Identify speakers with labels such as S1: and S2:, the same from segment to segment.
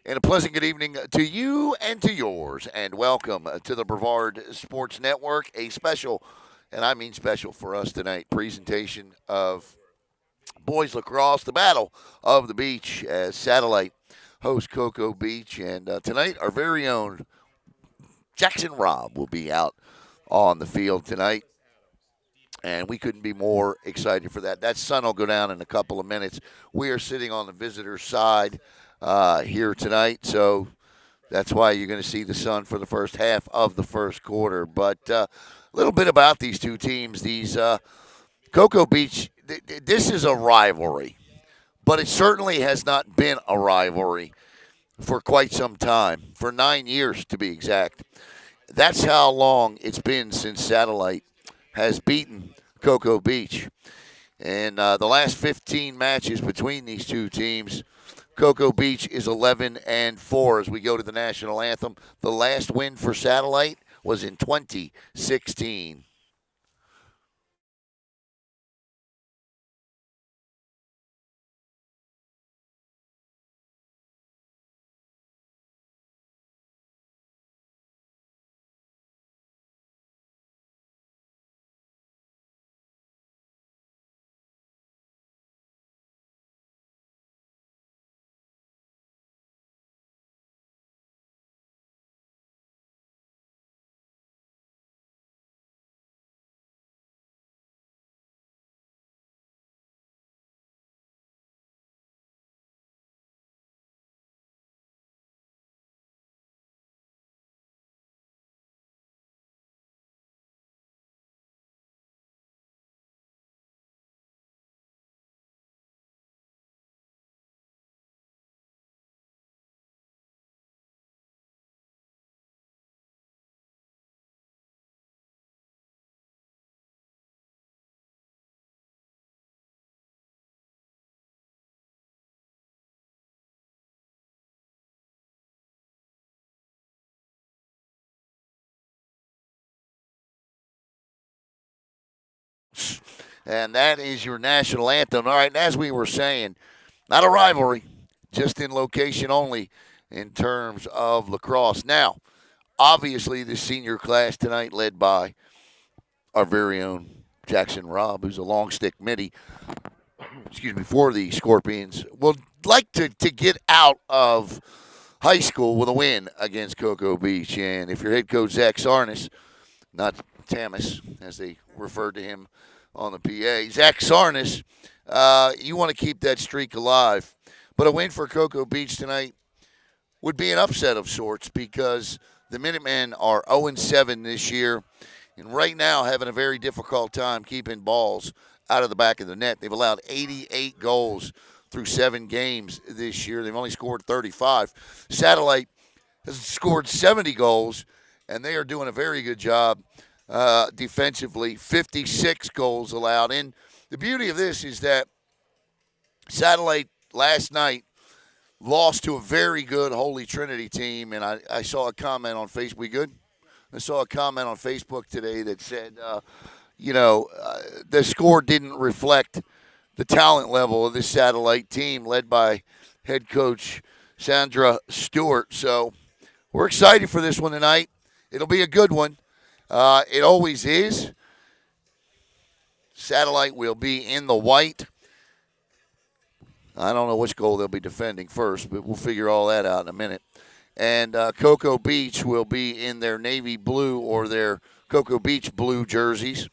S1: And a pleasant good evening to you and to yours, and welcome to the Brevard Sports Network, a special, and I mean special for us tonight, presentation of boys lacrosse, the Battle of the Beach, as Satellite hosts Cocoa Beach. And tonight, our very own Jackson Robb will be out on the field tonight. And we couldn't be more excited for that. That sun will go down in a couple of minutes. We are sitting on the visitor side here tonight, so that's why you're going to see the sun for the first half of the first quarter. But a little bit about these two teams. These Cocoa Beach, this is a rivalry, but it certainly has not been a rivalry for quite some time, for 9 years to be exact. That's how long it's been since Satellite has beaten Cocoa Beach. And the last 15 matches between these two teams, Cocoa Beach is 11-4 as we go to the national anthem. The last win for Satellite was in 2016. And that is your national anthem. All right, and as we were saying, not a rivalry, just in location only in terms of lacrosse. Now, obviously, the senior class tonight led by our very own Jackson Robb, who's a long stick midi, for the Scorpions, would like to get out of high school with a win against Cocoa Beach. And if your head coach, Zach Sarnis, not Tamas, as they referred to him on the PA, Zach Sarnis, you want to keep that streak alive. But a win for Cocoa Beach tonight would be an upset of sorts because the Minutemen are 0-7 this year, and right now having a very difficult time keeping balls out of the back of the net. They've allowed 88 goals through 7 games this year. They've only scored 35. Satellite has scored 70 goals, and they are doing a very good job defensively. 56 goals allowed. And the beauty of this is that Satellite last night lost to a very good Holy Trinity team, and I saw a comment on Facebook. We good? I saw a comment on Facebook today that said, the score didn't reflect the talent level of this Satellite team led by head coach Sandra Stewart. So we're excited for this one tonight. It'll be a good one. It always is. Satellite will be in the white. I don't know which goal they'll be defending first, but we'll figure all that out in a minute. And Cocoa Beach will be in their navy blue or their Cocoa Beach blue jerseys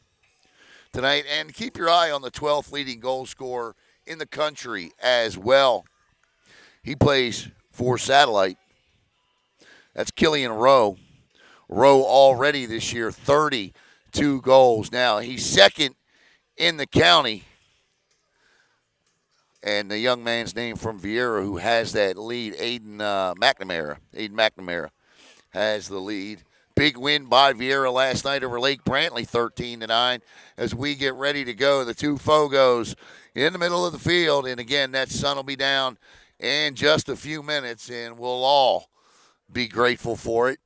S1: tonight. And keep your eye on the 12th leading goal scorer in the country as well. He plays for Satellite. That's Killian Rowe. Rowe already this year, 32 goals. Now, he's second in the county. And the young man's name from Vieira who has that lead, Aiden McNamara. Aiden McNamara has the lead. Big win by Vieira last night over Lake Brantley, 13-9. As we get ready to go, the two Fogos in the middle of the field. And again, that sun will be down in just a few minutes, and we'll all be grateful for it.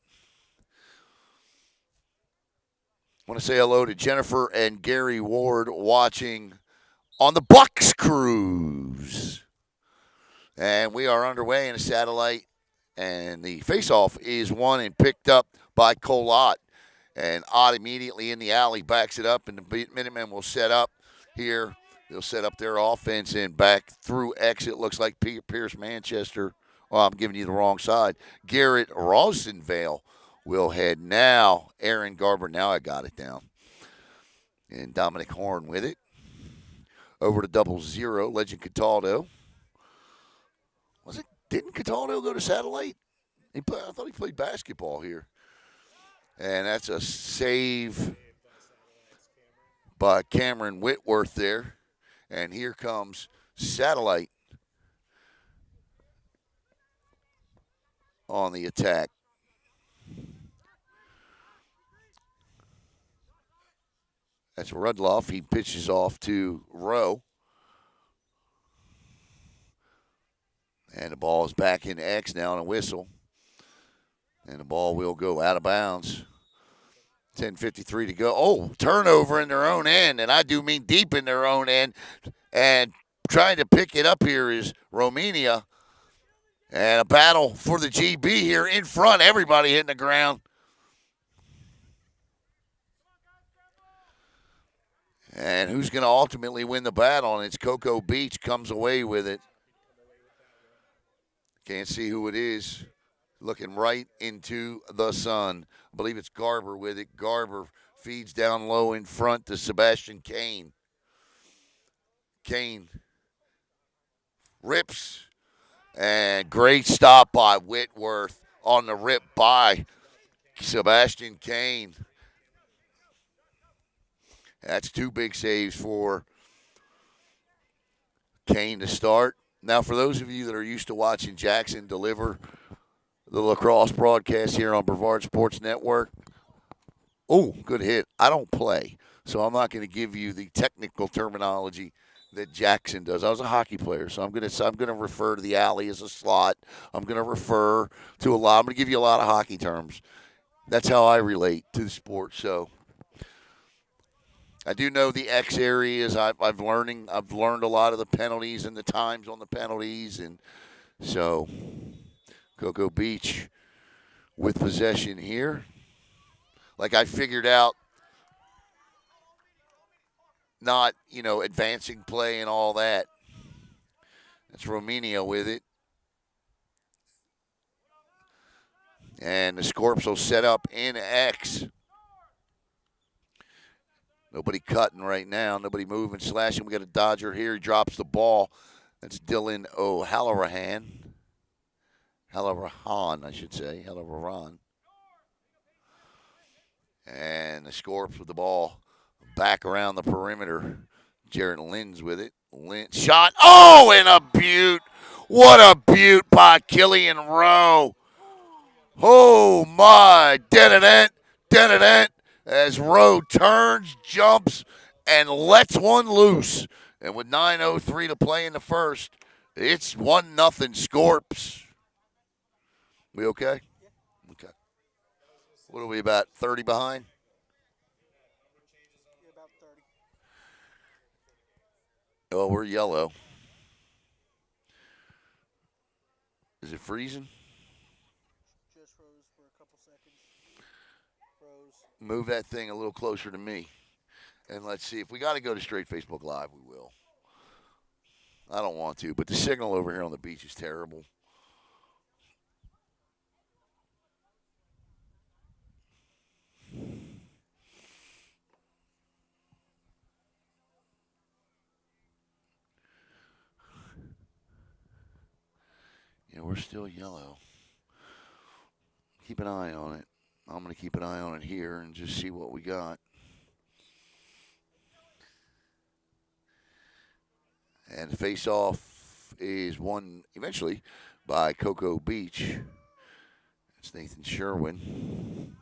S1: I want to say hello to Jennifer and Gary Ward watching on the Bucks Cruise. And we are underway in a Satellite And the faceoff is won and picked up by Colott. And Ott immediately in the alley backs it up, and the Minutemen will set up here. They'll set up their offense and back through exit. Looks like Pierce Manchester. Well, I'm giving you the wrong side. Garrett Rosenvale will head now. Aaron Garber, now I got it down. And Dominic Horn with it. Over to 00, Legend Cataldo. Was it? Didn't Cataldo go to Satellite? I thought he played basketball here. And that's a save by Cameron Whitworth there. And here comes Satellite on the attack. That's Rudloff. He pitches off to Rowe. And the ball is back in X now on a whistle. And the ball will go out of bounds. 10:53 to go. Oh, turnover in their own end, and I do mean deep in their own end. And trying to pick it up here is Romania. And a battle for the GB here in front. Everybody hitting the ground. And who's going to ultimately win the battle? And it's Cocoa Beach comes away with it. Can't see who it is. Looking right into the sun. I believe it's Garber with it. Garber feeds down low in front to Sebastian Kane. Kane rips. And great stop by Whitworth on the rip by Sebastian Kane. That's two big saves for Kane to start. Now, for those of you that are used to watching Jackson deliver the lacrosse broadcast here on Brevard Sports Network, oh, good hit. I don't play, so I'm not going to give you the technical terminology that Jackson does. I was a hockey player, so I'm going to refer to the alley as a slot. I'm going to refer to I'm going to give you a lot of hockey terms. That's how I relate to the sport. So I do know the X areas. I've learned a lot of the penalties and the times on the penalties, and so Cocoa Beach with possession here. Like I figured out, not advancing play and all that. That's Romania with it, and the Scorps will set up in X. Nobody cutting right now. Nobody moving, slashing. We got a Dodger here. He drops the ball. That's Dylan O'Halloran. Halloran, I should say. Halloran. And the Scorps with the ball back around the perimeter. Jared Lynn's with it. Lynn shot. Oh, and a beaut. What a beaut by Killian Rowe. Oh, my. Da-da-da. As Rowe turns, jumps, and lets one loose. And with 9:03 to play in the first, it's 1-0 Scorps. We okay? Okay. What are we, about 30 behind?
S2: About 30.
S1: Oh, we're yellow. Is it freezing?
S2: Just froze for a couple seconds. Froze.
S1: Move that thing a little closer to me. And let's see. If we got to go to straight Facebook Live, we will. I don't want to, but the signal over here on the beach is terrible. Yeah, we're still yellow. Keep an eye on it. I'm going to keep an eye on it here and just see what we got. And the face-off is won eventually by Cocoa Beach. It's Nathan Sherwin.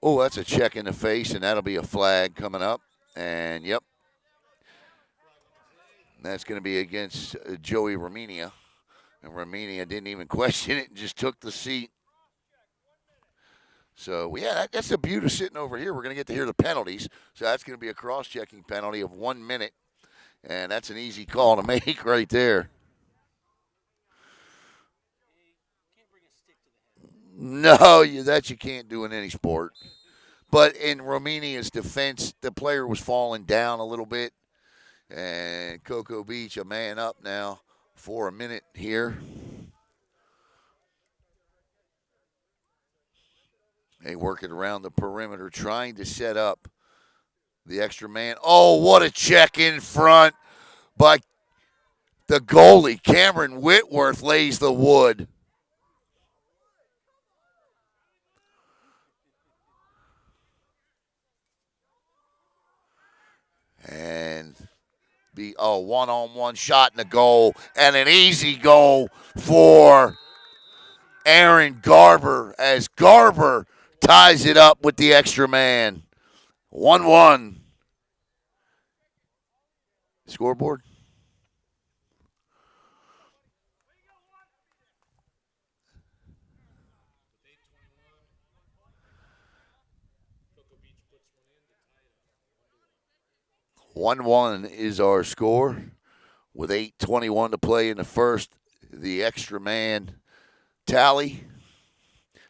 S1: Oh, that's a check in the face, and that'll be a flag coming up. And, yep, that's going to be against Joey Romania. And Romania didn't even question it and just took the seat. So, yeah, that's the beauty of sitting over here. We're going to get to hear the penalties. So that's going to be a cross-checking penalty of 1 minute. And that's an easy call to make right there. No, that you can't do in any sport. But in Romania's defense, the player was falling down a little bit, and Cocoa Beach a man up now for a minute here. They work it around the perimeter, trying to set up the extra man. Oh, what a check in front by the goalie. Cameron Whitworth lays the wood. And be a one-on-one shot in the goal, and an easy goal for Aaron Garber as Garber ties it up with the extra man. 1-1. Scoreboard. 1-1 is our score with 8:21 to play in the first. The extra man tally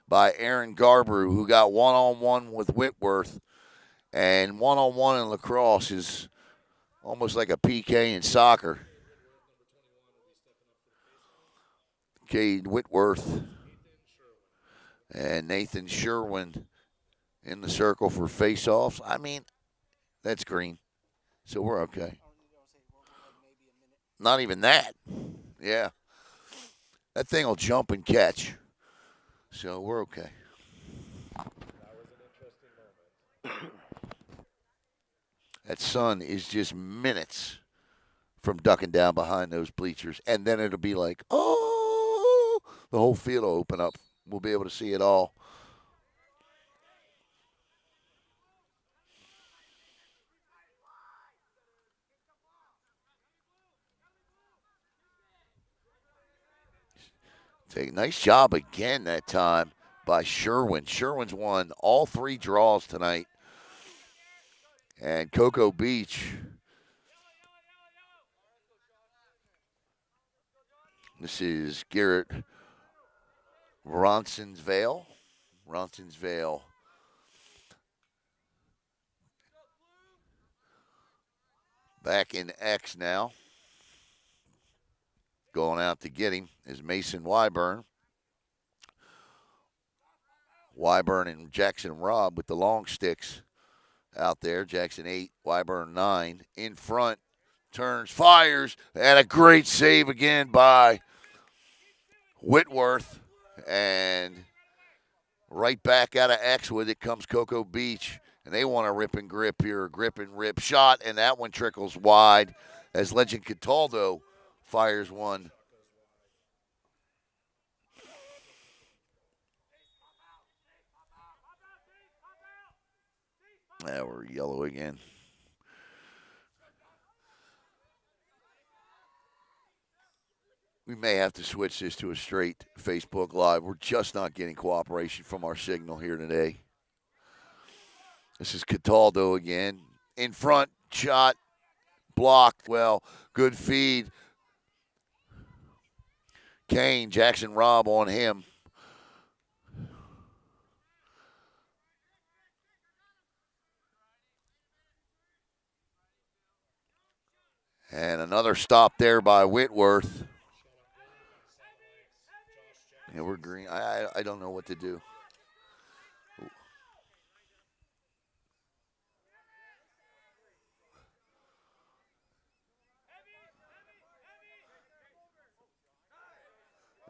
S1: by Aaron Garber, who got one-on-one with Whitworth. And one-on-one in lacrosse is almost like a PK in soccer. Cade Whitworth and Nathan Sherwin in the circle for face-offs. I mean, that's green, so we're okay. Not even that. Yeah. That thing will jump and catch. So we're okay. That sun is just minutes from ducking down behind those bleachers. And then it'll be like, oh, the whole field will open up. We'll be able to see it all. Take nice job again that time by Sherwin. Sherwin's won all three draws tonight. And Cocoa Beach, this is Garrett Ronsonsvale. Ronsonsvale. Back in X now. Going out to get him is Mason Wyburn. Wyburn and Jackson Robb with the long sticks out there. Jackson 8, Wyburn 9. In front, turns, fires, and a great save again by Whitworth. And right back out of X with it comes Cocoa Beach. And they want a rip and grip here, a grip and rip shot, and that one trickles wide as Legend Cataldo fires one. Now we're yellow again. We may have to switch this to a straight Facebook Live. We're just not getting cooperation from our signal here today. This is Cataldo again. In front, shot, blocked. Well, good feed. Kane, Jackson Robb on him. And another stop there by Whitworth. Yeah, we're green. I don't know what to do.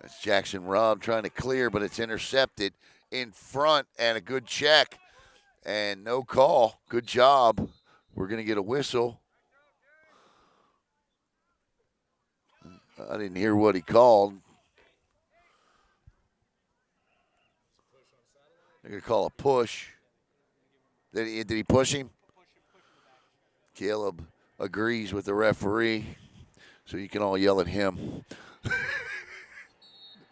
S1: That's Jackson Robb trying to clear, but it's intercepted in front and a good check. And no call. Good job. We're going to get a whistle. I didn't hear what he called. They're going to call a push. Did he push him? Caleb agrees with the referee, so you can all yell at him.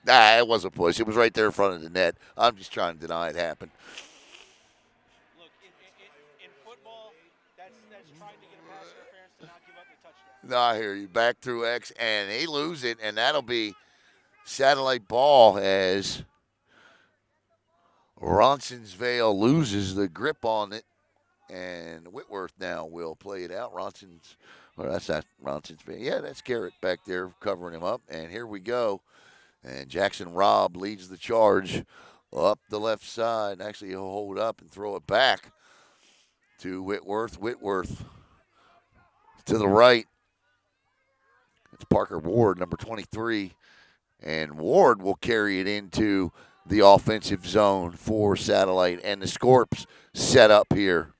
S1: Nah, it wasn't a push. It was right there in front of the net. I'm just trying to deny it happened.
S2: Look, in football, that's trying to get a pass interference to not give up the touchdown.
S1: No, I hear you. Back through X, and they lose it, and that'll be satellite ball as Ronsonsvale loses the grip on it, and Whitworth now will play it out. Well, that's not Ronsonsvale. Yeah, that's Garrett back there covering him up. And here we go. And Jackson Robb leads the charge up the left side. Actually, he'll hold up and throw it back to Whitworth. Whitworth to the right. It's Parker Ward, number 23. And Ward will carry it into the offensive zone for Satellite. And the Scorps set up here.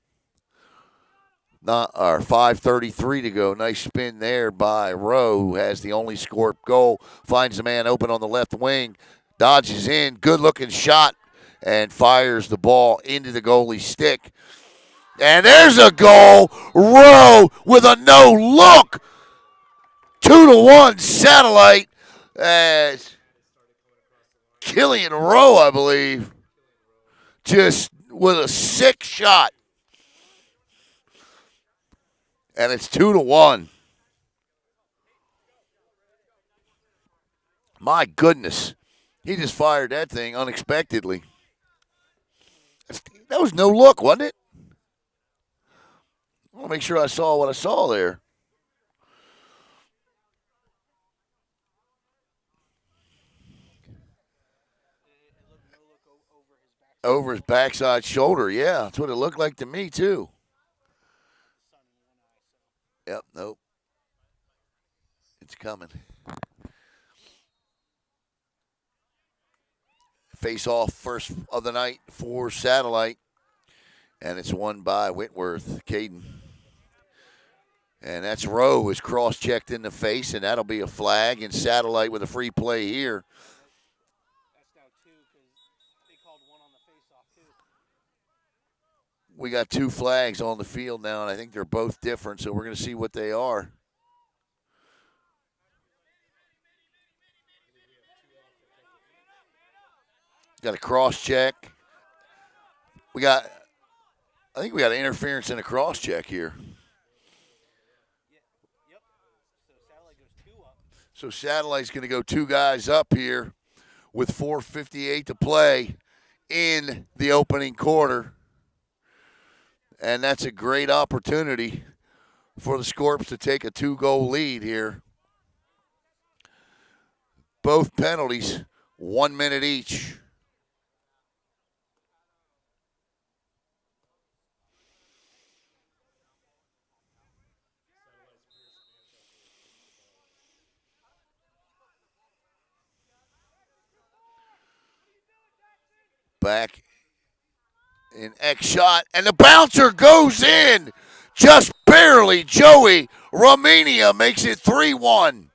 S1: Not our 5:33 to go. Nice spin there by Rowe, who has the only Scorp goal. Finds the man open on the left wing. Dodges in. Good looking shot. And fires the ball into the goalie's stick. And there's a goal. Rowe with a no look. 2-1 Satellite. As Killian Rowe, I believe, just with a sick shot. And it's 2-1. My goodness. He just fired that thing unexpectedly. That was no look, wasn't it? I want to make sure I saw what I saw there.
S2: It looked no look over his backside
S1: Over his
S2: shoulder.
S1: backside shoulder. Yeah, that's what it looked like to me, too.
S2: Sun in one eye. So
S1: Yep, nope. It's coming. Face off first of the night for Satellite. And it's won by Whitworth. Caden. And that's Rowe who's cross-checked in the face, and that'll be a flag. And Satellite with a free play here.
S2: nope. That's now two because they called one on the face-off too.
S1: We got two flags on the field now, and I think they're both different, so we're going to see what they are. Got a cross-check. I think we got an interference and a cross-check here.
S2: Yeah. Yep. So satellite goes two up.
S1: So Satellite's going to go two guys up here with 4:58 to play in the opening quarter. And that's a great opportunity for the Scorps to take a two-goal lead here. Both penalties, 1 minute each. Back in X shot, and the bouncer goes in just barely. Joey Romania makes it 3-1.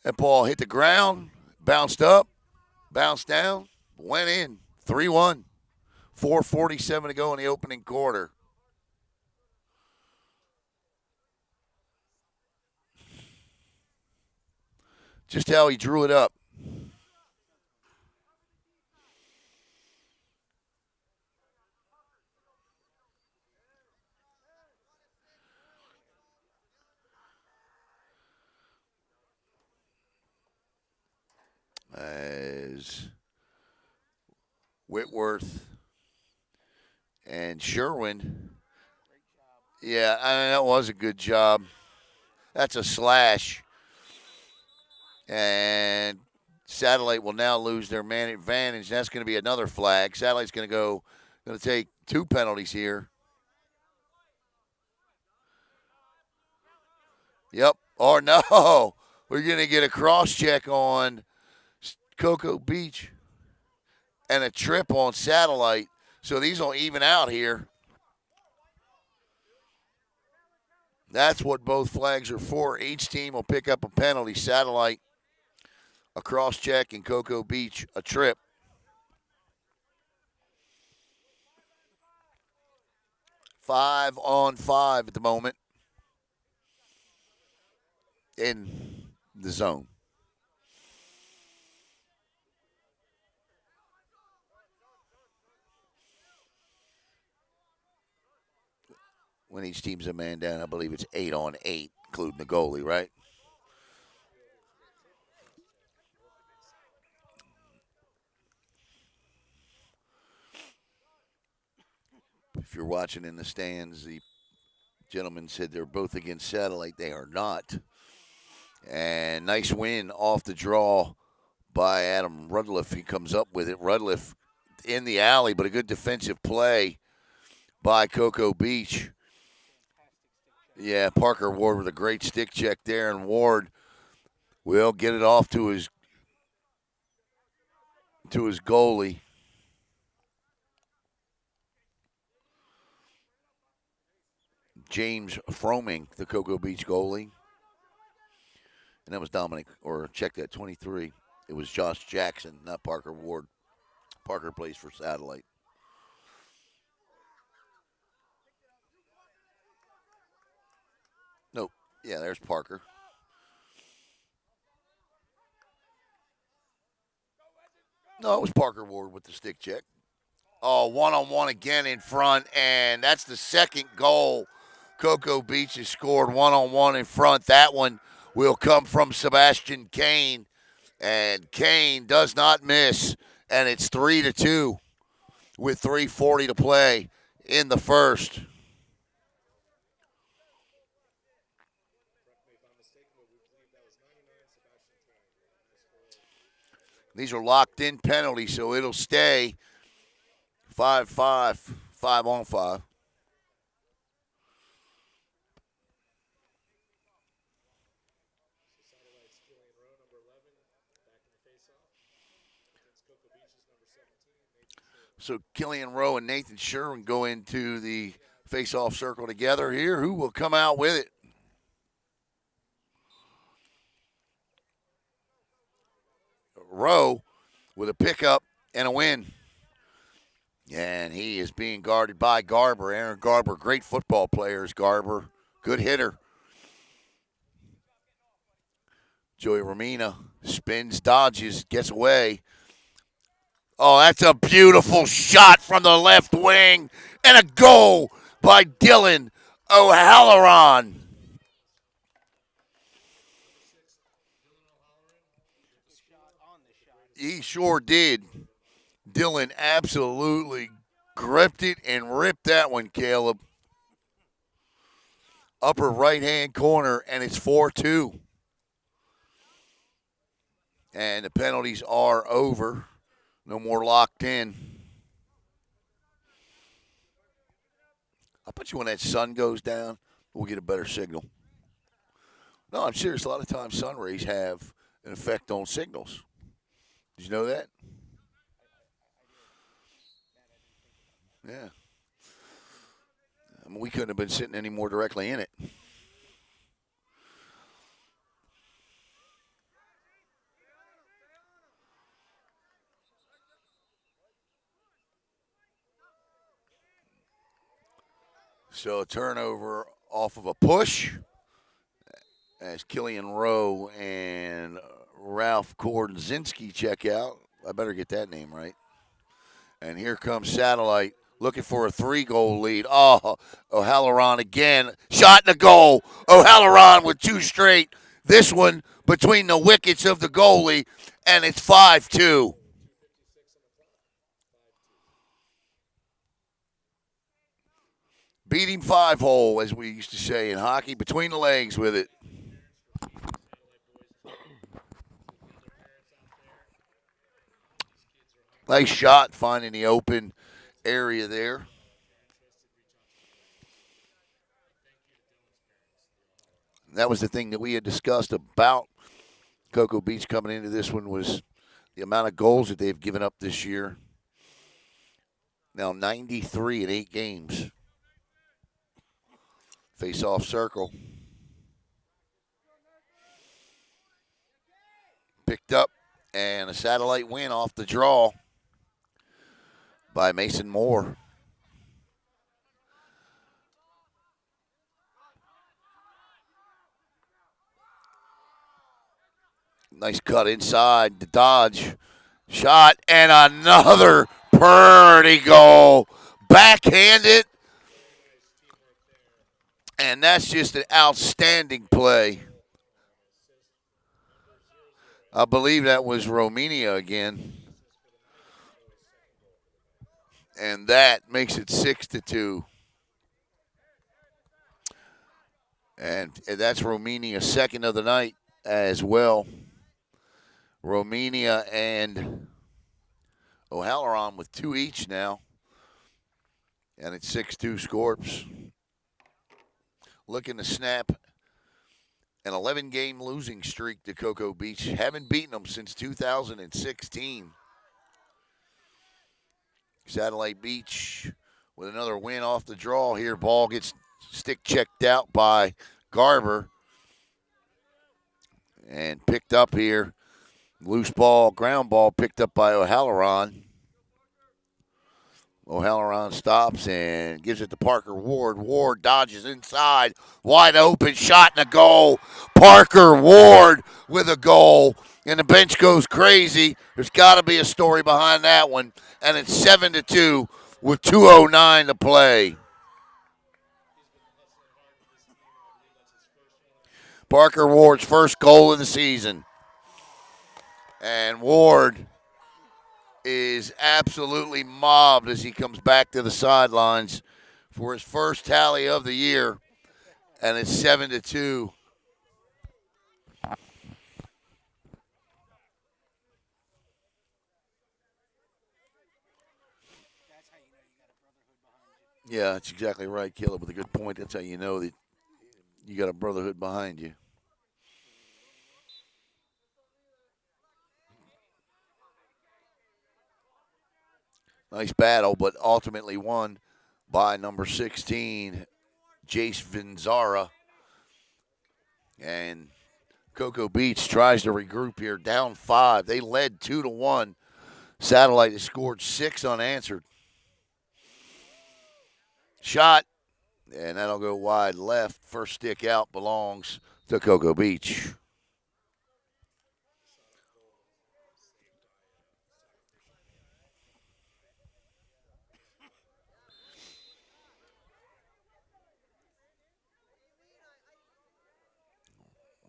S1: That ball hit the ground, bounced up, bounced down, went in. 3-1. 4:47 to go in the opening quarter. Just how he drew it up. As Whitworth and Sherwin.
S2: Great job.
S1: Yeah, that was a good job. That's a slash. And Satellite will now lose their man advantage. That's going to be another flag. Satellite's going to take two penalties here. Yep. Or no, we're going to get a cross check on Cocoa Beach and a trip on Satellite. So these will even out here. That's what both flags are for. Each team will pick up a penalty. Satellite, a cross check, and Cocoa Beach, a trip. 5-on-5 at the moment in the zone. When each team's a man down, I believe it's 8-on-8, including the goalie, right? you're watching in the stands, the gentleman said they're both against Satellite. They are not. And nice win off the draw by Adam Rudliff. He comes up with it. Rudliff in the alley, but a good defensive play by Cocoa Beach. Yeah, Parker Ward with a great stick check there, and Ward will get it off to his goalie. James Froming, the Cocoa Beach goalie. And that was Dominic, or check that, 23. It was Josh Jackson, not Parker Ward. Parker plays for Satellite. Nope. Yeah, there's Parker. No, it was Parker Ward with the stick check. Oh, one-on-one again in front, and that's the second goal. Cocoa Beach has scored one-on-one in front. That one will come from Sebastian Kane, and Kane does not miss, and it's 3-2 with 3:40 to play in the first. These are locked in penalties, so it'll stay 5-5, 5-on-5. So Killian Rowe and Nathan Sherwin go into the face-off circle together here. Who will come out with it? Rowe with a pickup and a win. And he is being guarded by Garber. Aaron Garber, great football player is Garber. Good hitter. Joey Romina spins, dodges, gets away. Oh, that's a beautiful shot from the left wing. And a goal by Dylan O'Halloran. He sure did. Dylan absolutely gripped it and ripped that one, Caleb. Upper right-hand corner, and it's 4-2. And the penalties are over. No more locked in. I bet you when that sun goes down, we'll get a better signal. No, I'm serious. A lot of times sun rays have an effect on signals. Did you know that? Yeah. I mean, we couldn't have been sitting any more directly in it. So a turnover off of a push as Killian Rowe and Ralph Kordzinski check out. I better get that name right. And here comes Satellite looking for a 3-goal lead. Oh, O'Halloran again. Shot and a goal. O'Halloran with two straight. This one between the wickets of the goalie, and it's 5-2. Beat him 5-hole, as we used to say in hockey, between the legs with it. Nice shot finding the open area there. That was the thing that we had discussed about Cocoa Beach coming into this one was the amount of goals that they've given up this year. Now 93 in 8 games. Face-off circle. Picked up, and a Satellite win off the draw by Mason Moore. Nice cut inside, the dodge. Shot, and another pretty goal. Backhanded, and that's just an outstanding play. I believe that was Romania again. and that makes it 6-2. And that's Romania's second of the night as well. Romania and O'Halloran with two each now, and it's 6-2 Scorps. Looking to snap an 11-game losing streak to Cocoa Beach. Haven't beaten them since 2016. Satellite Beach with another win off the draw here. Ball gets stick checked out by Garber and picked up here. Loose ball, ground ball picked up by O'Halloran. O'Halloran stops and gives it to Parker Ward. Ward dodges inside. Wide open shot and a goal. Parker Ward with a goal. And the bench goes crazy. There's got to be a story behind that one. And it's 7-2 with 2:09 to play. Parker Ward's first goal of the season. And Ward is absolutely mobbed as he comes back to the sidelines for his first tally of the year. And it's 7-2.
S2: That's how you know you got a brotherhood behind you.
S1: Yeah, that's exactly right, Caleb, with a good point. That's how you know that you got a brotherhood behind you. Nice battle, but ultimately won by number 16, Jace Vinzara. And Cocoa Beach tries to regroup here, down 5. They led 2-1. Satellite has scored 6 unanswered. Shot, and that'll go wide left. First stick out belongs to Cocoa Beach.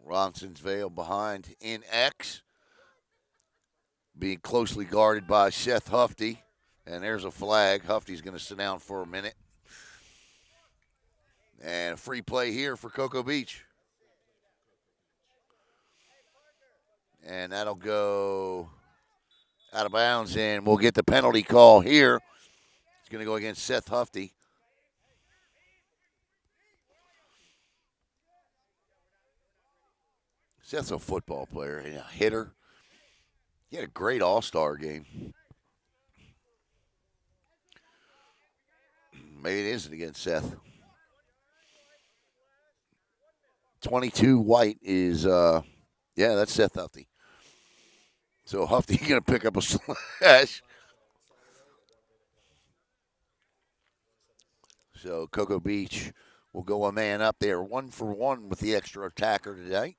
S1: Ronsonsvale behind in X, being closely guarded by Seth Hufty. And there's a flag. Hufty's going to sit down for a minute. And a free play here for Cocoa Beach. And that'll go out of bounds, and we'll get the penalty call here. It's going to go against Seth Hufty. Seth's a football player, a hitter. He had a great all-star game. Maybe it isn't against Seth. 22 White is, yeah, that's Seth Hufty. So Hufty going to pick up a slash. So Cocoa Beach will go a man up there, 1-for-1 with the extra attacker today.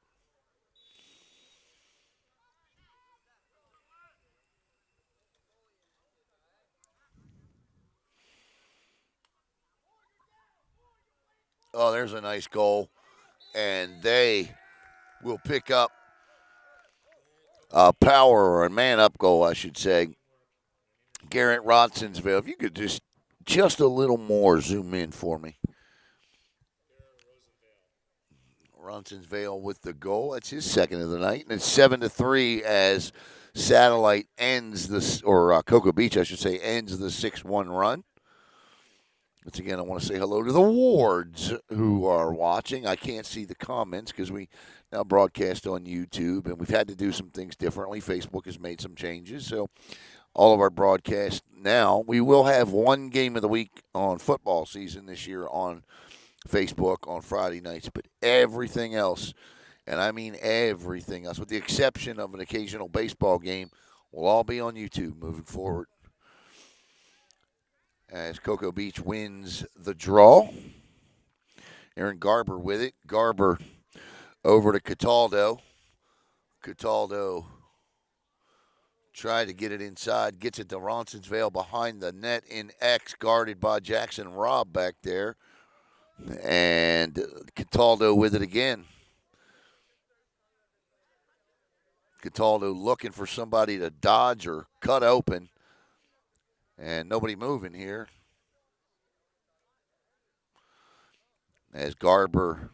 S1: Oh, there's a nice goal. And they will pick up a power or a man up goal, I should say. Garrett Ronsonsville, if you could just a little more zoom in for me. Ronsonsvale with the goal. That's his second of the night. And it's 7-3 as Satellite ends this, or Cocoa Beach, I should say, ends the 6-1 run. Once again, I want to say hello to the Wards who are watching. I can't see the comments because we now broadcast on YouTube, and we've had to do some things differently. Facebook has made some changes, so all of our broadcasts now, we will have one game of the week on football season this year on Facebook on Friday nights, but everything else, and I mean everything else, with the exception of an occasional baseball game, will all be on YouTube moving forward. As Cocoa Beach wins the draw. Aaron Garber with it. Garber over to Cataldo. Cataldo tried to get it inside. Gets it to Ronsonsvale behind the net in X, guarded by Jackson Robb back there. And Cataldo with it again. Cataldo looking for somebody to dodge or cut open. And nobody moving here as Garber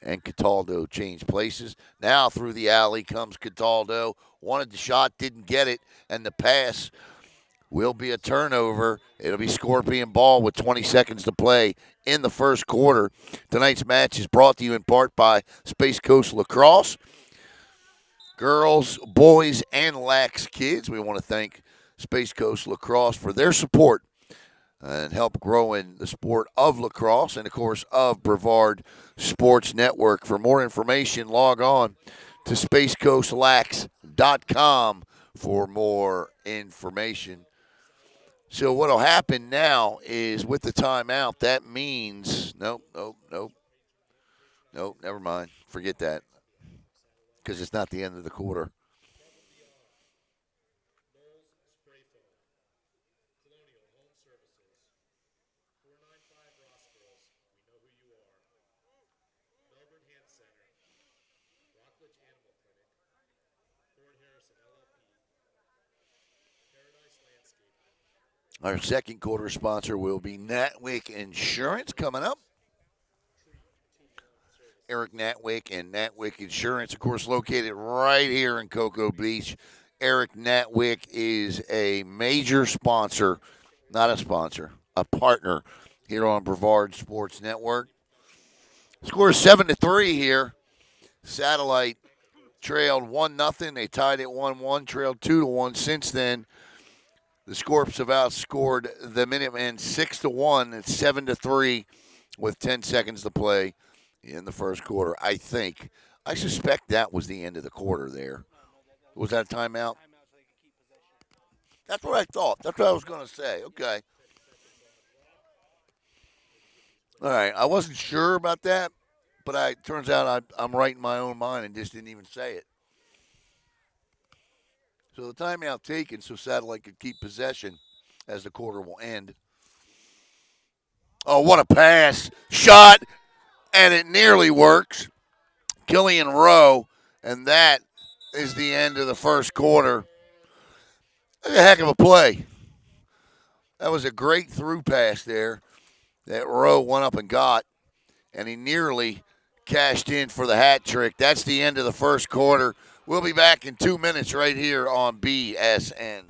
S1: and Cataldo change places. Now through the alley comes Cataldo. Wanted the shot, didn't get it, and the pass will be a turnover. It'll be Scorpion ball with 20 seconds to play in the first quarter. Tonight's match is brought to you in part by Space Coast Lacrosse. Girls, boys, and lax kids. We want to thank Space Coast Lacrosse for their support and help growing the sport of lacrosse and, of course, of Brevard Sports Network. For more information, log on to spacecoastlax.com for more information. So what'll happen now is with the timeout, that means nope, never mind. Forget that because it's not the end of the quarter. Our second quarter sponsor will be Natwick Insurance coming up. Eric Natwick and Natwick Insurance, of course, located right here in Cocoa Beach. Eric Natwick is a major sponsor, not a sponsor, a partner here on Brevard Sports Network. Score 7-3 here. Satellite trailed 1-0. They tied it 1-1, trailed 2-1 since then. The Scorps have outscored the Minutemen 6-1. It's 7-3 with 10 seconds to play in the first quarter. I suspect that was the end of the quarter there. Was that a timeout?
S2: Timeout so they can keep possession.
S1: That's what I thought. That's what I was going to say. Okay. All right. I wasn't sure about that, but it turns out I'm right in my own mind and just didn't even say it. So the timeout taken so Satellite could keep possession as the quarter will end. Oh, what a pass. Shot, and it nearly works. Killian Rowe, and that is the end of the first quarter. That's a heck of a play. That was a great through pass there that Rowe went up and got, and he nearly cashed in for the hat trick. That's the end of the first quarter. We'll be back in 2 minutes right here on BSN.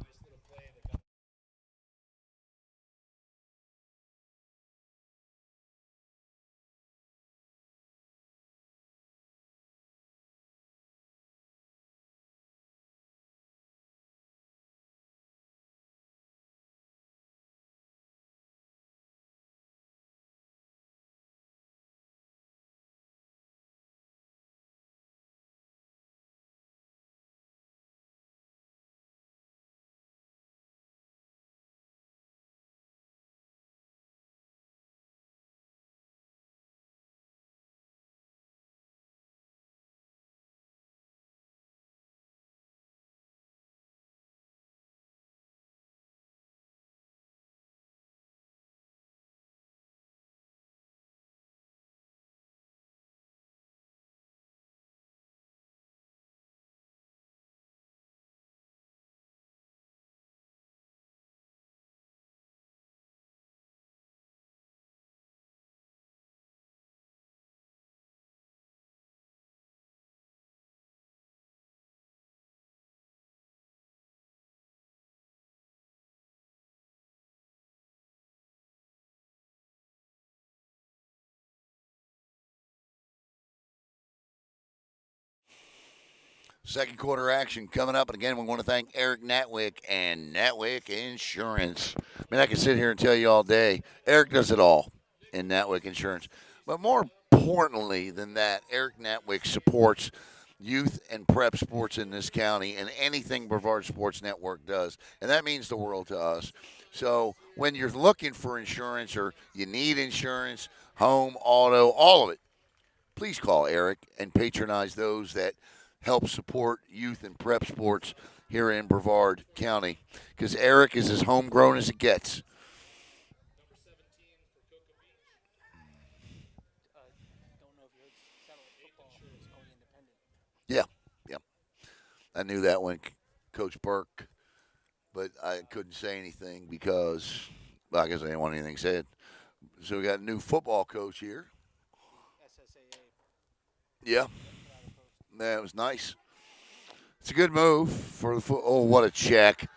S1: Second quarter action coming up. And again, we want to thank Eric Natwick and Natwick Insurance. I mean, I can sit here and tell you all day. Eric does it all in Natwick Insurance. But more importantly than that, Eric Natwick supports youth and prep sports in this county and anything Brevard Sports Network does. And that means the world to us. So when you're looking for insurance or you need insurance, home, auto, all of it, please call Eric and patronize those that help support youth and prep sports here in Brevard County because Eric is as homegrown as it gets.
S2: Don't know if you heard satellite football is going independent.
S1: Yeah, yeah. I knew that when Coach Burke but I couldn't say anything because, well, I guess I didn't want anything said. So we got a new football coach here.
S2: The SSAA.
S1: Yeah,
S2: Yep, for Ivory Coast.
S1: that was nice. It's a good move for the foot. Oh, what a check!
S2: Yeah,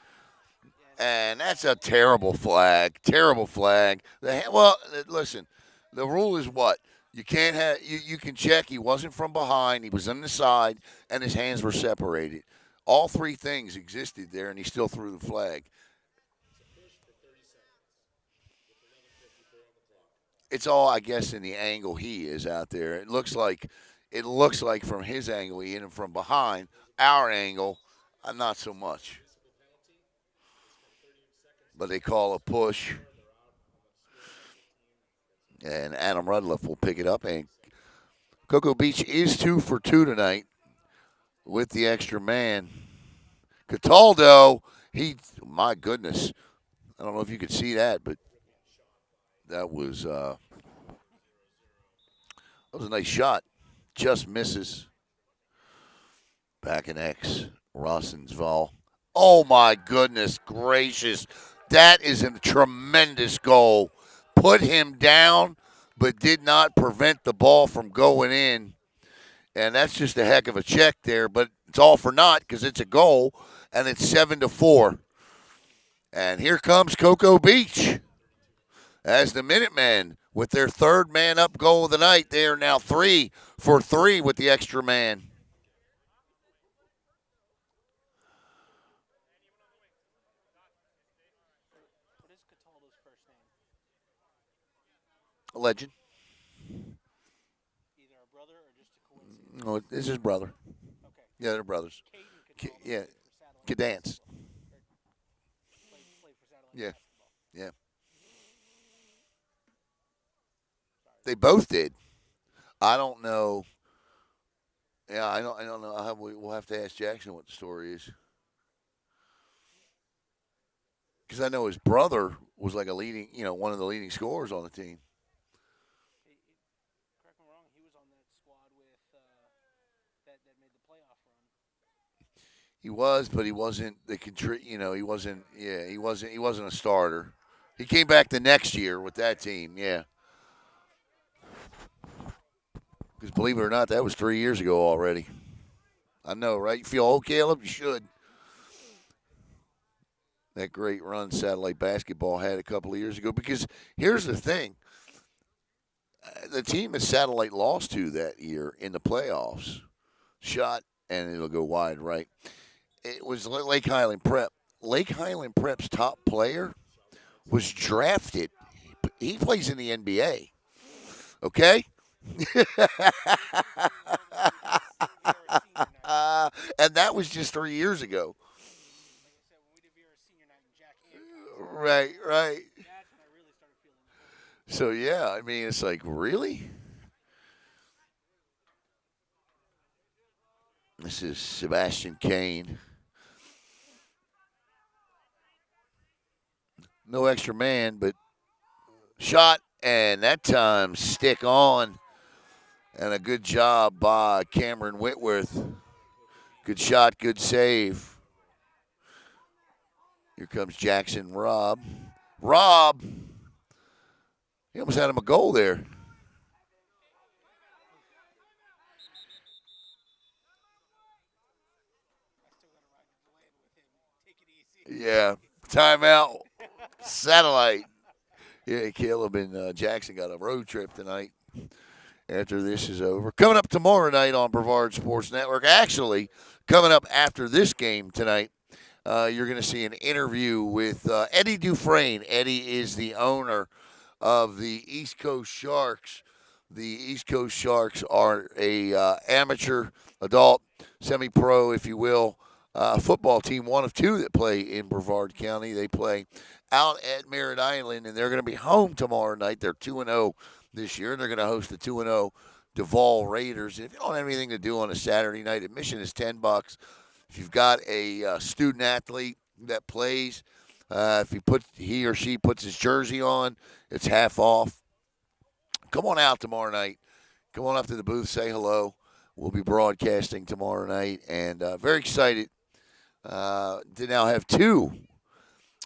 S2: and
S1: And that's a terrible flag. Terrible flag. Well, listen, the rule is what you can't have. You can check. He wasn't from behind. He was on the side, and his hands were separated. All three things existed there, and he still threw the flag. It's all, I guess, in the angle he is out there. It looks like from his angle he hit him from behind. Our angle, not so much. But they call a push, and Adam Rudliff will pick it up. And Cocoa Beach is 2 for 2 tonight with the extra man. Cataldo, my goodness, I don't know if you could see that, but that was uh, that was a nice shot. Just misses. Back in X, Rossensval. Oh my goodness gracious. That is a tremendous goal. Put him down, but did not prevent the ball from going in. And that's just a heck of a check there, but it's all for naught because it's a goal, and it's 7-4. And here comes Cocoa Beach as the Minutemen with their third man up goal of the night. They are now 3 for 3 with the extra man.
S2: what is Cataldo's first name?
S1: Legend.
S2: Either a brother or just a coincidence.
S1: No, this is his brother.
S2: Okay.
S1: Yeah, they're brothers.
S2: Caden Cataldo
S1: Yeah,
S2: played for Satellite
S1: could dance.
S2: basketball. Or played for Satellite
S1: Yeah,
S2: basketball.
S1: yeah.
S2: Sorry.
S1: They both did. I don't know. Yeah, I don't know. We'll have to ask Jackson what the story is because I know his brother was like one of the leading scorers on the team.
S2: Correct me wrong. He was on that squad with that made the playoff run.
S1: He was, but he wasn't the contri- You know, he wasn't. Yeah, he wasn't. He wasn't a starter. He came back the next year with that team. Yeah, because believe it or not, that was 3 years ago already. I know, right? You feel old, Caleb? You should. That great run satellite basketball had a couple of years ago. Because here's the thing: the team that satellite lost to that year in the playoffs shot, and it'll go wide, right? It was Lake Highland Prep. Lake Highland Prep's top player was drafted. He plays in the NBA. Okay.
S2: We did VR senior night.
S1: And that was just 3 years ago.
S2: Like I said, when we did VR senior night and Jack Hancock,
S1: Right, right.
S2: that's when I really started feeling the pull.
S1: So yeah, I mean, it's like really. This is Sebastian Kane. No extra man, but shot, and that time stick on. And a good job by Cameron Whitworth. Good shot, good save. Here comes Jackson Robb. Robb, he almost had him a goal there.
S2: I still got to ride the land with him. Take it easy.
S1: Yeah, timeout. Satellite. Yeah, Caleb and Jackson got a road trip tonight after this is over. Coming up tomorrow night on Brevard Sports Network. Actually, coming up after this game tonight, you're going to see an interview with Eddie Dufresne. Eddie is the owner of the East Coast Sharks. The East Coast Sharks are a amateur, adult, semi-pro, if you will, football team, one of two that play in Brevard County. They play out at Merritt Island, and they're going to be home tomorrow night. They're 2-0 this year. They're going to host the 2-0 Duval Raiders. And if you don't have anything to do on a Saturday night, admission is $10. If you've got a student athlete that plays, if he or she puts his jersey on, it's half off. Come on out tomorrow night. Come on up to the booth, say hello. We'll be broadcasting tomorrow night, and very excited to now have two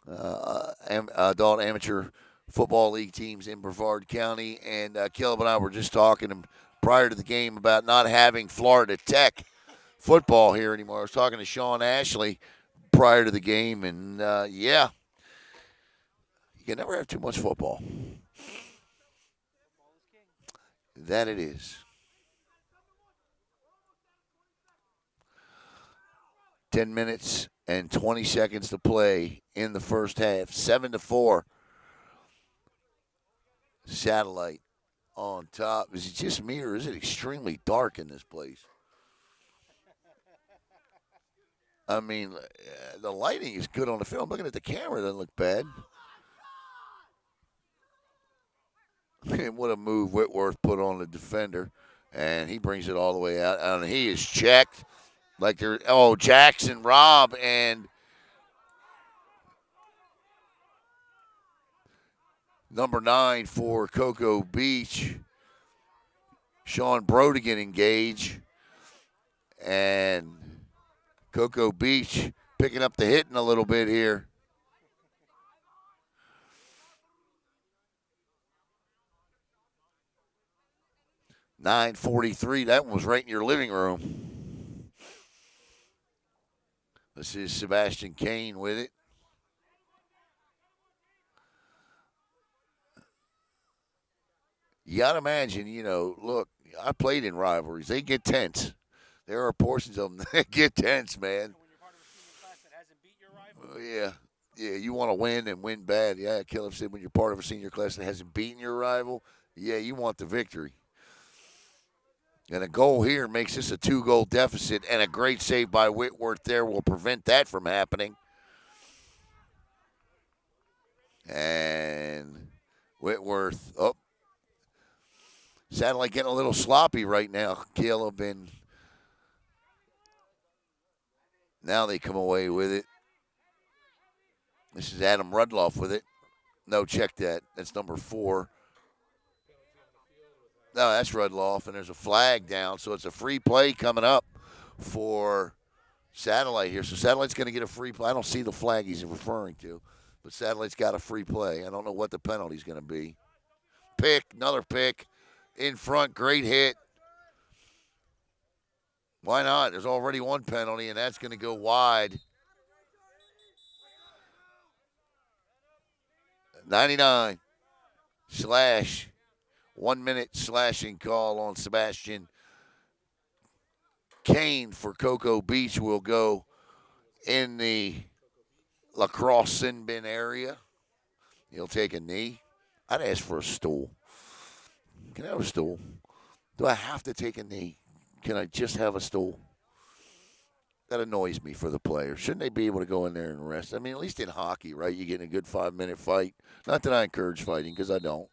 S1: adult amateur football league teams in Brevard County. And Caleb and I were just talking prior to the game about not having Florida Tech football here anymore. I was talking to Sean Ashley prior to the game, and yeah, you can never have too much football.
S2: Football is king.
S1: That it is. 10 minutes and 20 seconds to play in the first half. 7-4. Satellite on top. Is it just me or is it extremely dark in this place? I mean, the lighting is good on the film. Looking at the camera, it doesn't look bad. And what a move Whitworth put on the defender. And he brings it all the way out. And he is checked like they're, oh, Jackson, Robb, and number 9 for Cocoa Beach, Sean Brodigan engage. And Cocoa Beach picking up the hitting a little bit here. 9:43. That one was right in your living room. This is Sebastian Kane with it. You got to imagine, look, I played in rivalries. They get tense. There are portions of them that get tense, man.
S2: So when you're part of a senior class that hasn't beat your rival,
S1: Yeah. Yeah, you want to win and win bad. Yeah, Caleb said when you're part of a senior class that hasn't beaten your rival, yeah, you want the victory. And a goal here makes this a 2-goal deficit, and a great save by Whitworth there will prevent that from happening. And Whitworth, oh, Satellite getting a little sloppy right now, Caleb, and now they come away with it. This is Adam Rudloff with it. No, check that. That's number 4. No, that's Rudloff, and there's a flag down, so it's a free play coming up for Satellite here. So Satellite's going to get a free play. I don't see the flag he's referring to, but Satellite's got a free play. I don't know what the penalty's going to be. Pick, another pick in front, great hit. Why not? There's already one penalty, and that's going to go wide. 99 slash 1 minute slashing call on Sebastian Kane for Cocoa Beach will go in the Lacrosse sin bin area. He'll take a knee. I'd ask for a stool. Can I have a stool? Do I have to take a knee? Can I just have a stool? That annoys me for the players. Shouldn't they be able to go in there and rest? I mean, at least in hockey, right? You get in a good 5-minute fight. Not that I encourage fighting, because I don't.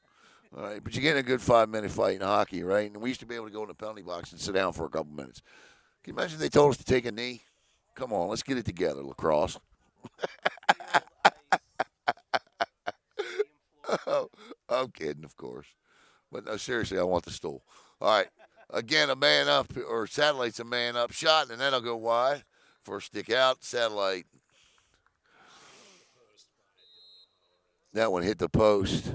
S1: All right, but you get in a good 5-minute fight in hockey, right? And we used to be able to go in the penalty box and sit down for a couple minutes. Can you imagine if they told us to take a knee? Come on, let's get it together, Lacrosse.
S2: field ice, stadium floor.
S1: Oh, I'm kidding, of course. But no, seriously, I want the stool. All right. Again, a man up, or Satellite's a man up shot, and then I'll go wide. First stick out, Satellite. That one hit the post.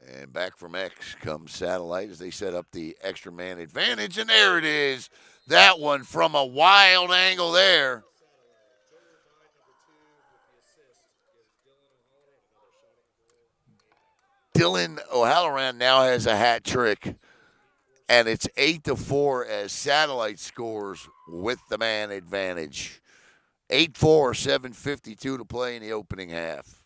S1: And back from X comes Satellite as they set up the extra man advantage. And there it is. That one from a wild angle there. Dylan O'Halloran now has a hat trick. And it's 8-4 as Satellite scores with the man advantage. 8-4, 7:52 to play in the opening half.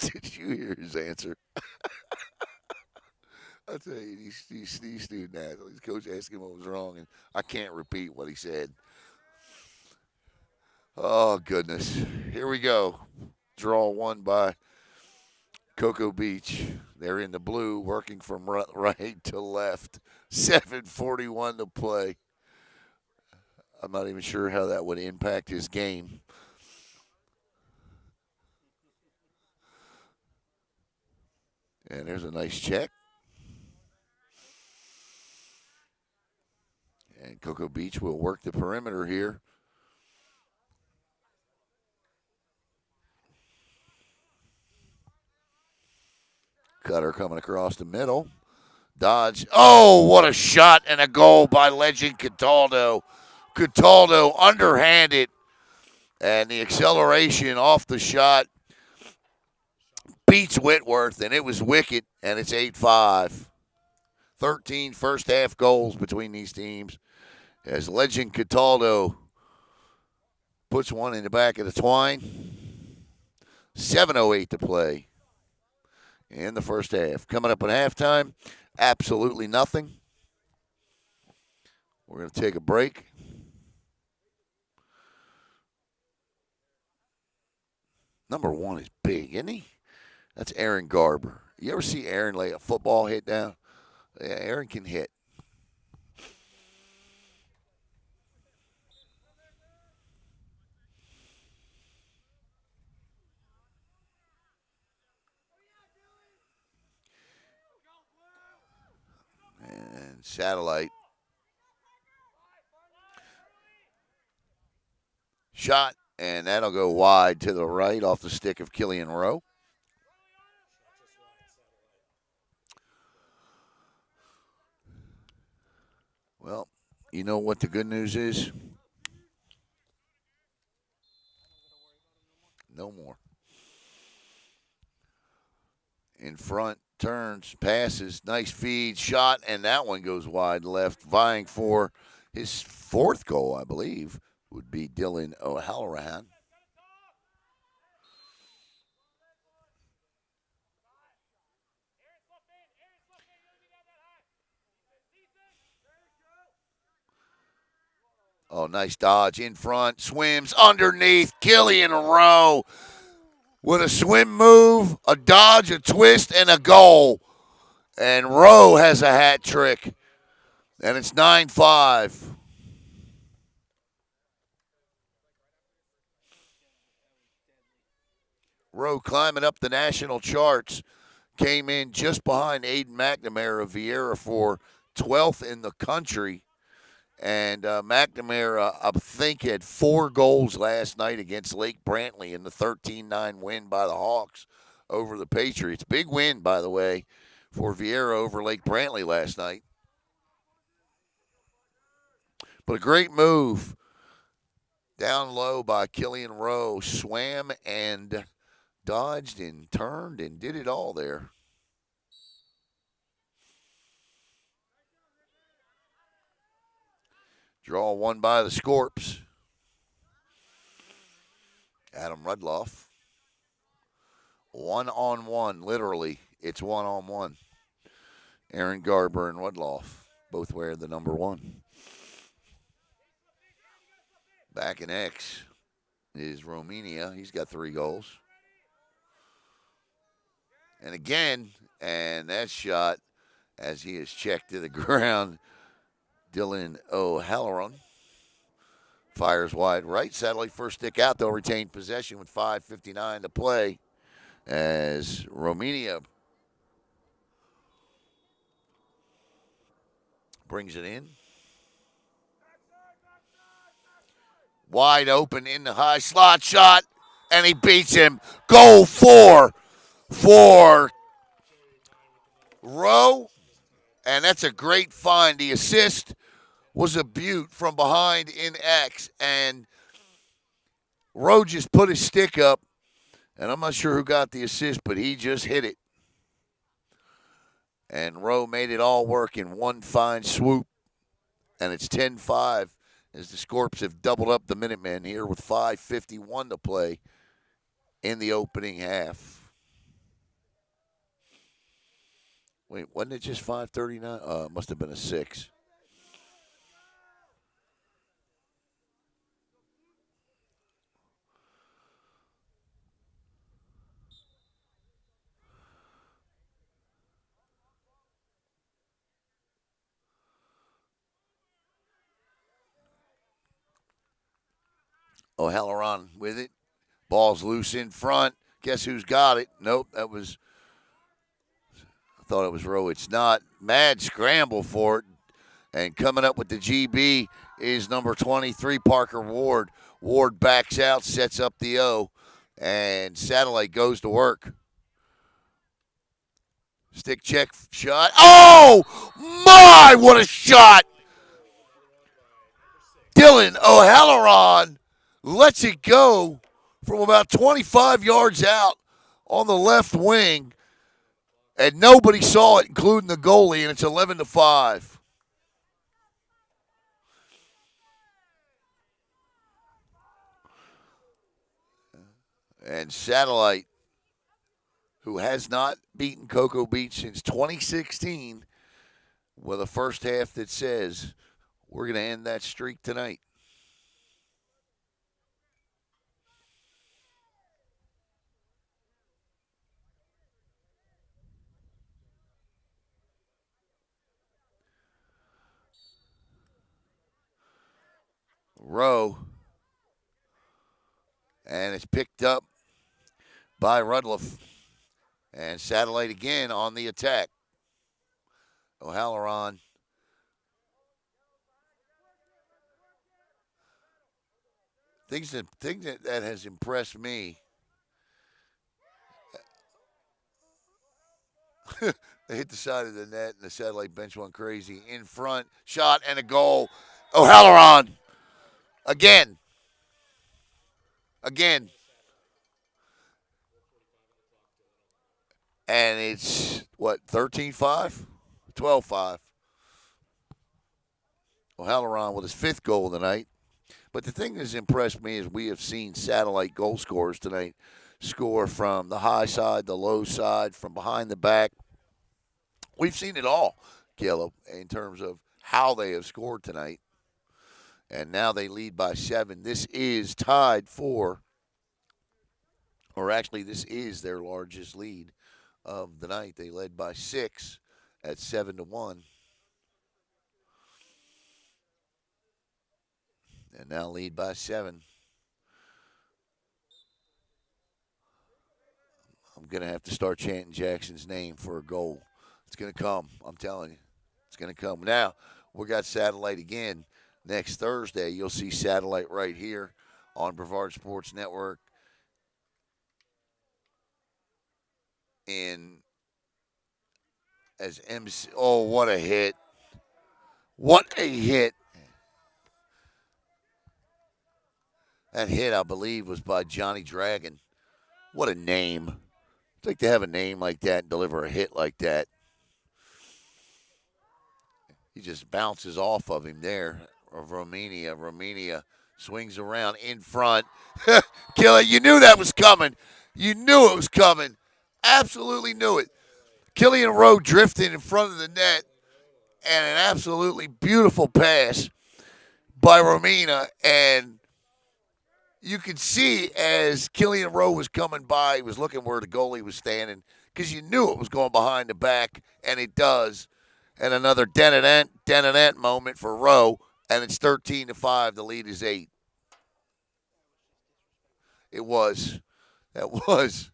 S1: Did you hear his answer? I'll tell you, these student athletes, coach asked him what was wrong, and I can't repeat what he said. Oh, goodness. Here we go. Draw one by Cocoa Beach. They're in the blue, working from right to left. 7:41 to play. I'm not even sure how that would impact his game. And there's a nice check. And Cocoa Beach will work the perimeter here. Cutter coming across the middle. Dodge. Oh, what a shot and a goal by legend Cataldo. Cataldo underhanded, and the acceleration off the shot beats Whitworth, and it was wicked, and it's 8-5. 13 first half goals between these teams as legend Cataldo puts one in the back of the twine. 7:08 to play in the first half. Coming up at halftime, absolutely nothing. We're going to take a break. Number one is big, isn't he? That's Aaron Garber. You ever see Aaron lay a football hit down? Yeah, Aaron can hit. And Satellite shot, and that'll go wide to the right off the stick of Killian Rowe. Well, you know what the good news is? No more. In front, turns, passes, nice feed, shot, and that one goes wide left, vying for his fourth goal, I believe, would be Dylan O'Halloran. Oh, nice dodge in front, swims underneath, Killian Rowe with a swim move, a dodge, a twist, and a goal. And Rowe has a hat trick, and it's 9-5. Rowe climbing up the national charts, came in just behind Aiden McNamara of Vieira for 12th in the country. And McNamara, I think, had 4 goals last night against Lake Brantley in the 13-9 win by the Hawks over the Patriots. Big win, by the way, for Vieira over Lake Brantley last night. But a great move down low by Killian Rowe. Swam and dodged and turned and did it all there. Draw one by the Scorps. Adam Rudloff. 1-on-1, literally. It's 1-on-1. Aaron Garber and Rudloff both wear the number 1. Back in X is Romania. He's got 3 goals. And again, and that shot as he is checked to the ground, Dylan O'Halloran fires wide right. Satellite first stick out. They'll retain possession with 5:59 to play as Romania brings it in. Wide open in the high slot shot, and he beats him. Goal 4 for Rowe, and that's a great find. The assist was a beaut from behind in X, and Rowe just put his stick up, and I'm not sure who got the assist, but he just hit it. And Rowe made it all work in one fine swoop, and it's 10-5 as the Scorps have doubled up the Minutemen here with 5:51 to play in the opening half. Wait, wasn't it just 5:39? It must have been a 6. O'Halloran with it. Ball's loose in front. Guess who's got it? Nope, I thought it was Rowe. It's not. Mad scramble for it. And coming up with the GB is number 23, Parker Ward. Ward backs out, sets up the O, and Satellite goes to work. Stick check shot. Oh, my, what a shot! Dylan O'Halloran lets it go from about 25 yards out on the left wing, and nobody saw it, including the goalie, and it's 11-5. And Satellite, who has not beaten Cocoa Beach since 2016, with a first half that says we're going to end that streak tonight. Rowe, and it's picked up by Rudloff. And Satellite again on the attack. O'Halloran. Thing that has impressed me. They hit the side of the net, and the Satellite bench went crazy. In front, shot, and a goal. O'Halloran. Again. Again. And it's, what, 13-5? 12-5. O'Halloran with his fifth goal of the night. But the thing that's impressed me is we have seen Satellite goal scorers tonight score from the high side, the low side, from behind the back. We've seen it all, Caleb, in terms of how they have scored tonight. And now they lead by 7. This is tied for, or actually, this is their largest lead of the night. They led by 6 at 7-1. And now lead by 7. I'm going to have to start chanting Jackson's name for a goal. It's going to come. I'm telling you. It's going to come. Now, we got Satellite again next Thursday. You'll see Satellite right here on Brevard Sports Network in as MC. Oh, what a hit. What a hit. That hit, I believe, was by Johnny Dragon. What a name. It's like to have a name like that and deliver a hit like that. He just bounces off of him there, of Romania. Romania swings around in front. Killer, you knew that was coming. You knew it was coming. Absolutely knew it. Killian Rowe drifted in front of the net, and an absolutely beautiful pass by Romina. And you could see as Killian Rowe was coming by, he was looking where the goalie was standing because you knew it was going behind the back, and it does. And another dent moment for Rowe, and it's 13-5. The lead is 8. It was. That was.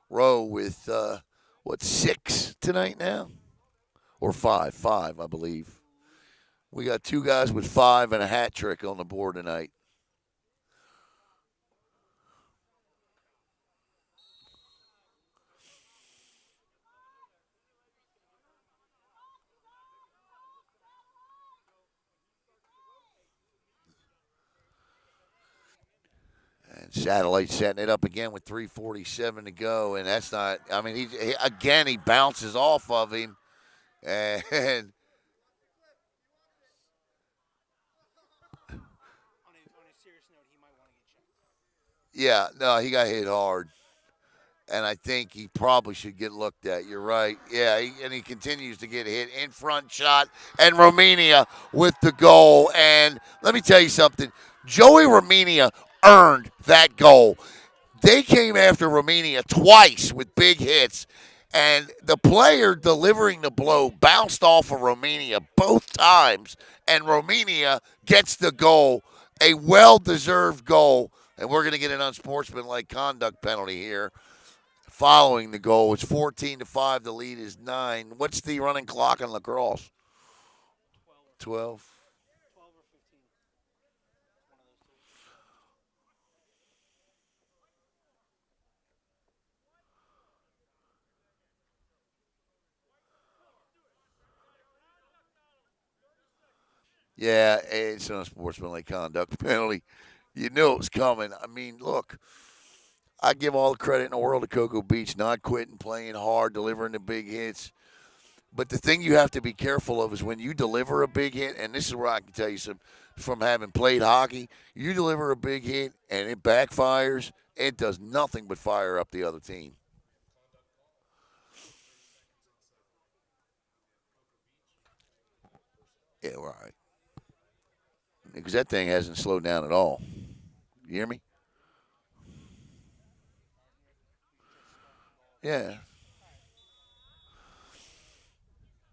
S1: Rowe with, 6 tonight now? Or 5? 5, I believe. We got 2 guys with 5 and a hat trick on the board tonight. And Satellite setting it up again with 3:47 to go, and that's not. I mean, he bounces off of him, and
S2: On a serious note, he might want to get checked.
S1: yeah, no, he got hit hard, and I think he probably should get looked at. You're right. Yeah, and he continues to get hit in front shot, and Romania with the goal. And let me tell you something, Joey Romania earned that goal. They came after Romania twice with big hits, And the player delivering the blow bounced off of Romania both times, and Romania gets the goal, a well-deserved goal. And we're going to get an unsportsmanlike conduct penalty here following the goal. It's 14-5. The lead is 9. What's the running clock on Lacrosse? 12.
S2: 12 or 15. One of those two.
S1: Yeah, it's an unsportsmanlike conduct penalty. You knew it was coming. I mean, look, I give all the credit in the world to Cocoa Beach, not quitting, playing hard, delivering the big hits. But the thing you have to be careful of is when you deliver a big hit, and this is where I can tell you some from having played hockey, you deliver a big hit and it backfires, it does nothing but fire up the other team. Yeah, right. Because that thing hasn't slowed down at all. You hear me?
S2: You just spun the ball.
S1: Yeah.
S2: All right.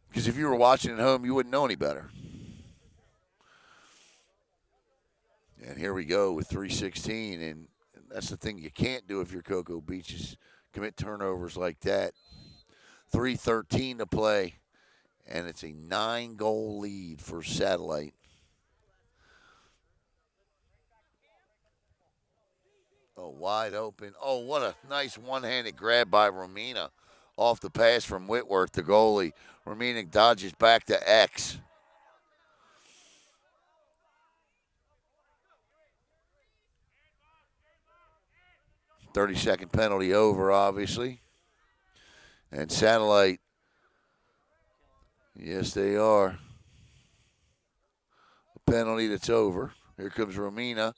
S1: Because if you were watching at home, you wouldn't know any better. And here we go with 3:16, and that's the thing you can't do if you're Cocoa Beach is commit turnovers like that. 3:13 to play, and it's a 9-goal lead for Satellite. Oh, wide open. Oh, what a nice one-handed grab by Romina off the pass from Whitworth, the goalie. Romina dodges back to X. 30-second penalty over, obviously. And Satellite, yes, they are. A penalty that's over. Here comes Romina.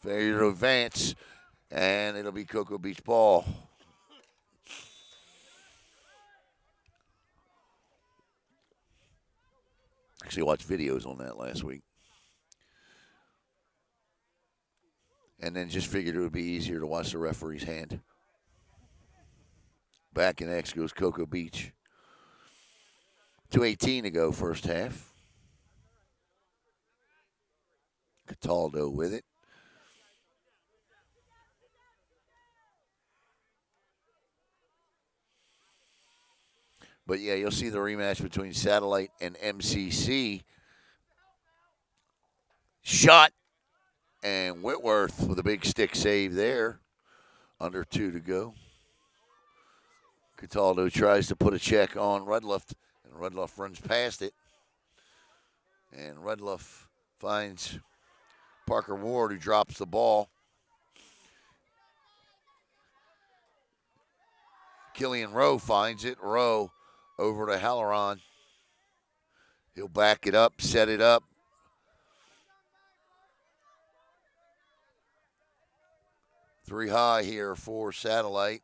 S1: Failure to advance, and it'll be Cocoa Beach ball. Actually, watched videos on that last week, and then just figured it would be easier to watch the referee's hand. Back in X goes Cocoa Beach. 2:18 to go, first half. Cataldo with it. But yeah, you'll see the rematch between Satellite and MCC. Shot and Whitworth with a big stick save there. Under 2 to go. Cataldo tries to put a check on Rudloff, and Rudloff runs past it. And Rudloff finds Parker Ward, who drops the ball. Killian Rowe finds it. Rowe over to Halloran. He'll back it up, set it up. Three high here for Satellite.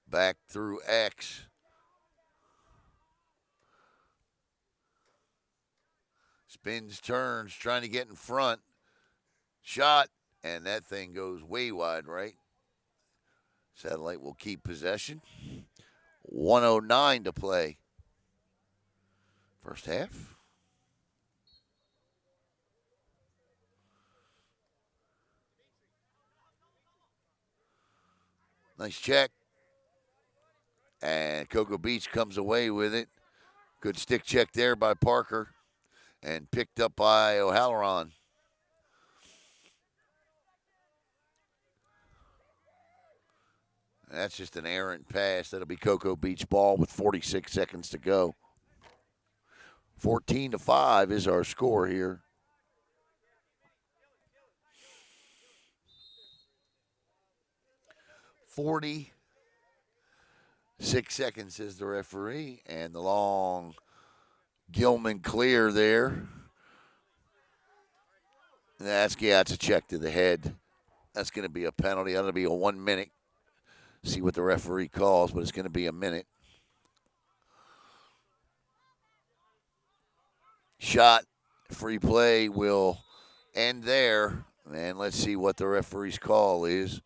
S1: Back through X. Spins, turns, trying to get in front. Shot, and that thing goes way wide right. Satellite will keep possession. 109 to play. First half. Nice check. And Cocoa Beach comes away with it. Good stick check there by Parker. And picked up by O'Halloran. That's just an errant pass. That'll be Cocoa Beach ball with 46 seconds to go. 14-5 is our score here. 46 seconds is the referee, and the long Gilman clear there. That's a check to the head. That's going to be a penalty. That'll be a 1 minute. See what the referee calls, but it's going to be a minute. Shot, free play will end there. And let's see what the referee's call is.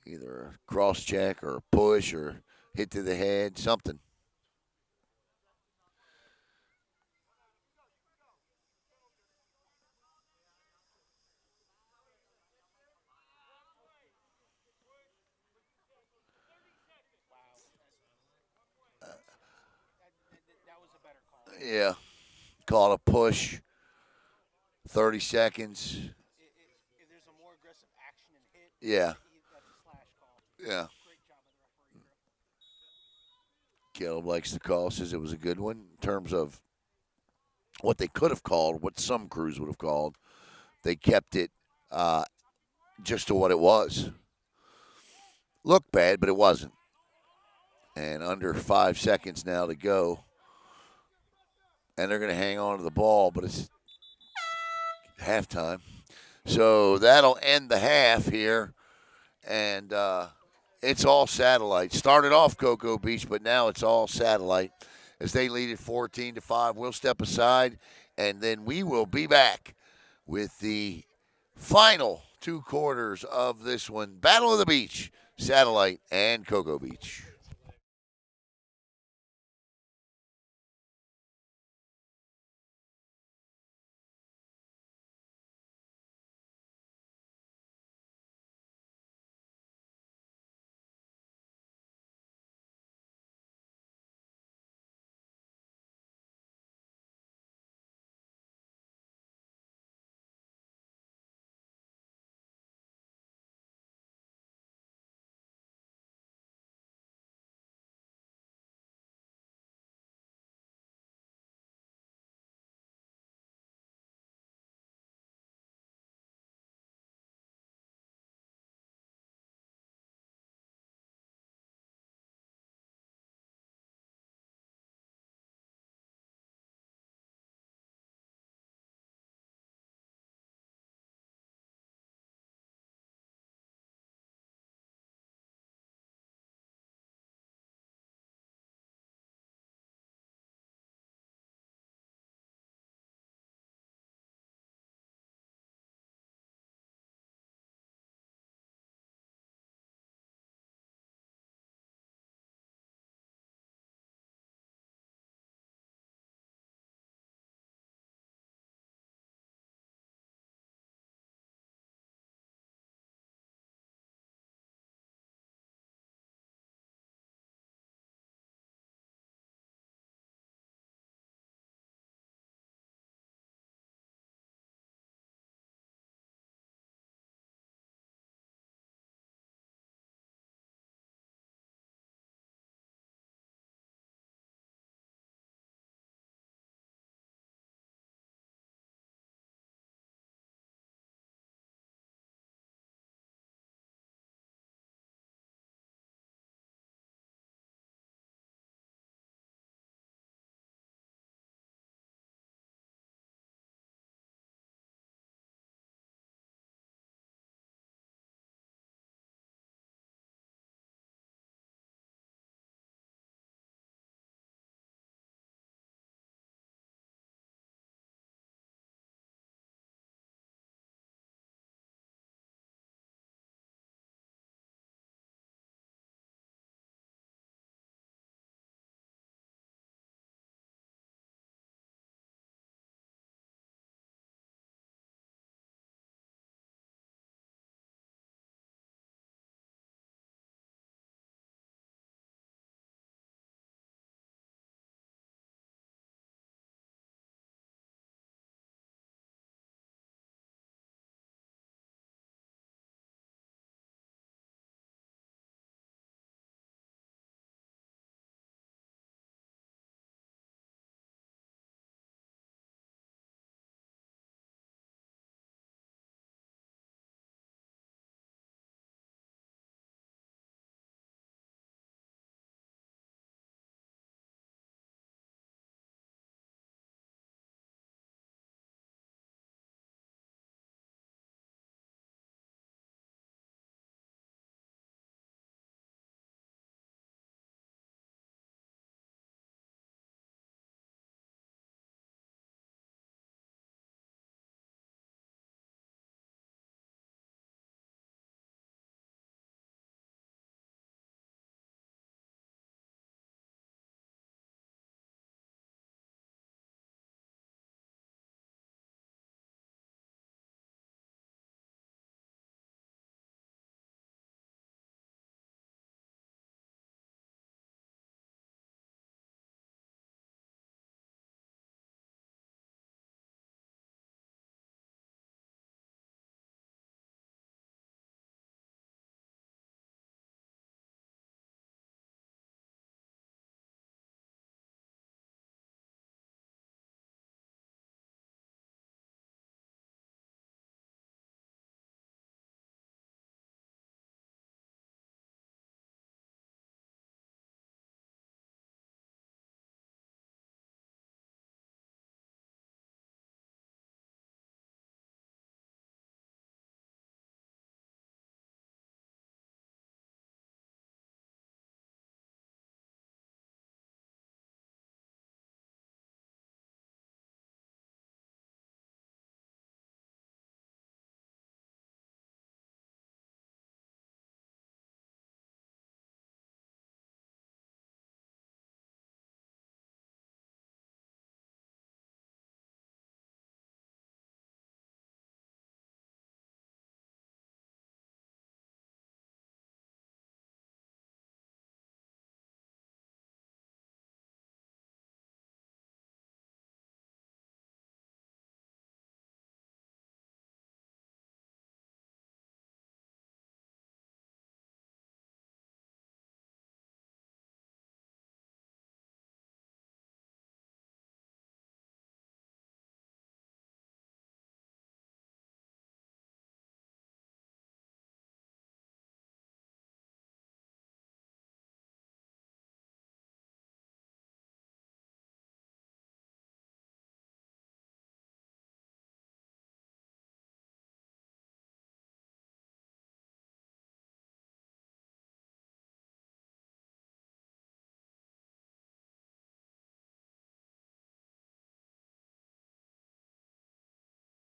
S1: Either a cross check or a push or hit to the head, something.
S2: Wow. That was a better call.
S1: Yeah, call it a push, 30 seconds.
S2: If there's a more aggressive action and hit,
S1: Yeah,
S2: that's a slash call.
S1: yeah.
S2: Great job of the referee, bro.
S1: Caleb likes the call, says it was a good one in terms of what they could have called, what some crews would have called. They kept it uh, just to what it was. Looked bad, but it wasn't. And under 5 seconds now to go. And they're going to hang on to the ball, but it's halftime. So that'll end the half here. And it's all satellite. Started off Cocoa Beach, but now it's all satellite as they lead it 14-5. We'll step aside, and then we will be back with the final 2 quarters of this one. Battle of the Beach, Satellite and Cocoa Beach.